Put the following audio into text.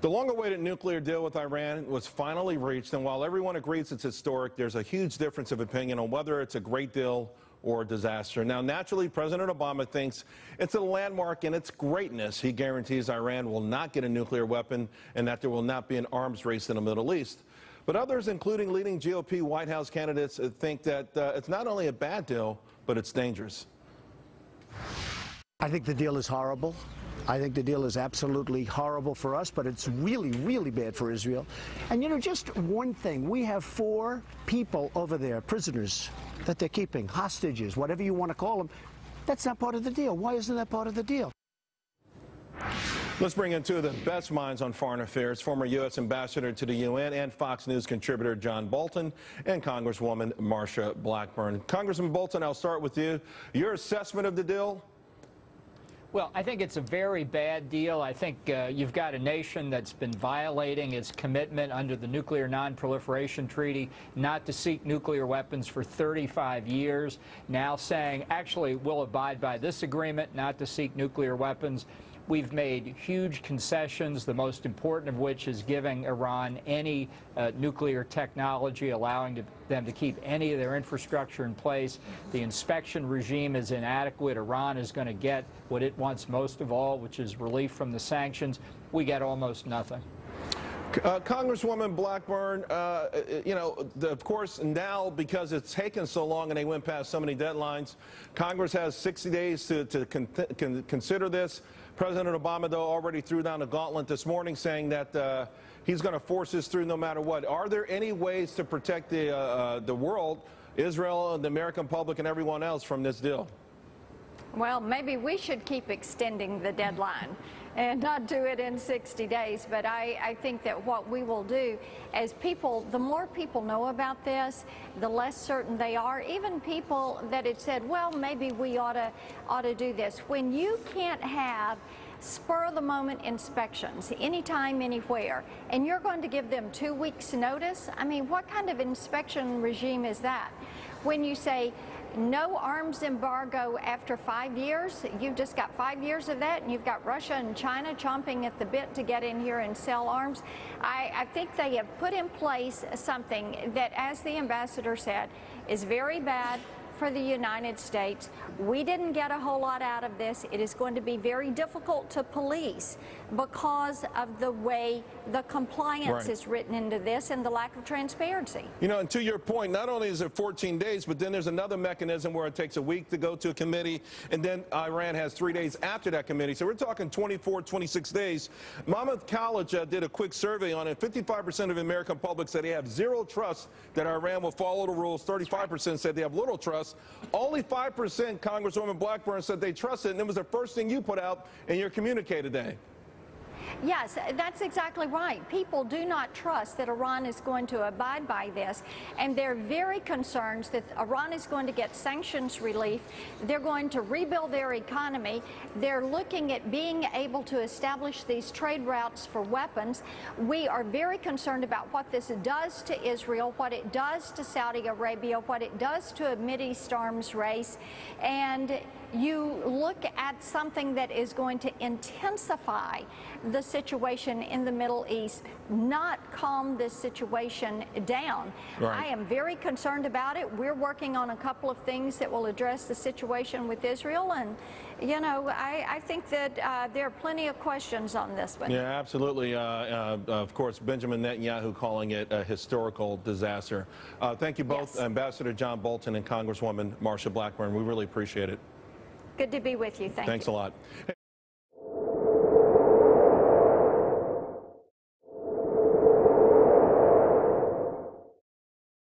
The long-awaited nuclear deal with Iran was finally reached, and while everyone agrees it's historic, there's a huge difference of opinion on whether it's a great deal or a disaster. Now, naturally, President Obama thinks it's a landmark in its greatness. He guarantees Iran will not get a nuclear weapon and that there will not be an arms race in the Middle East. But others, including leading GOP White House candidates, think that it's not only a bad deal, but it's dangerous. I think the deal is horrible. I think the deal is absolutely horrible for us, but it's really, really bad for Israel. And, you know, just one thing. We have 4 people over there, prisoners, that they're keeping, hostages, whatever you want to call them. That's not part of the deal. Why isn't that part of the deal? Let's bring in 2 of the best minds on foreign affairs, former U.S. Ambassador to the UN and Fox News contributor John Bolton and Congresswoman Marsha Blackburn. Congressman Bolton, I'll start with you. Your assessment of the deal? Well, I think it's a very bad deal. I think you've got a nation that's been violating its commitment under the Nuclear Non-Proliferation Treaty not to seek nuclear weapons for 35 years, now saying, actually, we'll abide by this agreement not to seek nuclear weapons. We've made huge concessions, the most important of which is giving Iran any nuclear technology, allowing them to keep any of their infrastructure in place. The inspection regime is inadequate. Iran is going to get what it wants most of all, which is relief from the sanctions. We get almost nothing. Congresswoman Blackburn, you know, of course, now because it's taken so long and they went past so many deadlines, Congress has 60 days to consider this. President Obama, though, already threw down the gauntlet this morning, saying that he's going to force this through no matter what. Are there any ways to protect the world, Israel, and the American public and everyone else from this deal? Well, maybe we should keep extending the deadline and not do it in 60 days. But I think that what we will do as people, the more people know about this, the less certain they are. Even people that had said, well, maybe we ought to do this. When you can't have spur-of-the-moment inspections anytime, anywhere, and you're going to give them 2 weeks' notice, I mean, what kind of inspection regime is that? When you say no arms embargo after 5 years, you've just got 5 years of that, and you've got Russia and China chomping at the bit to get in here and sell arms. I think they have put in place something that, as the ambassador said, is very bad for the United States. We didn't get a whole lot out of this. It is going to be very difficult to police because of the way the compliance is written into this and the lack of transparency. You know, and to your point, not only is it 14 days, but then there's another mechanism where it takes a week to go to a committee, and then Iran has 3 days after that committee. So we're talking 24, 26 days. Monmouth College did a quick survey on it. 55% of the American public said they have zero trust that Iran will follow the rules. 35% said they have little trust. Only 5%, Congresswoman Blackburn, said they trusted it, and it was the first thing you put out in your communique today. Yes, that's exactly right. People do not trust that Iran is going to abide by this, and they're very concerned that Iran is going to get sanctions relief. They're going to rebuild their economy. They're looking at being able to establish these trade routes for weapons. We are very concerned about what this does to Israel, what it does to Saudi Arabia, what it does to a Mideast arms race, and you look at something that is going to intensify the situation in the Middle East, not calm this situation down. I am very concerned about it. We're working on a couple of things that will address the situation with Israel, and you know, I think that there are plenty of questions on this one. Yeah, absolutely. Of course, Benjamin Netanyahu calling it a historical disaster. Thank you both, Ambassador John Bolton and Congresswoman Marsha Blackburn. We really appreciate it. Good to be with you. Thanks a lot.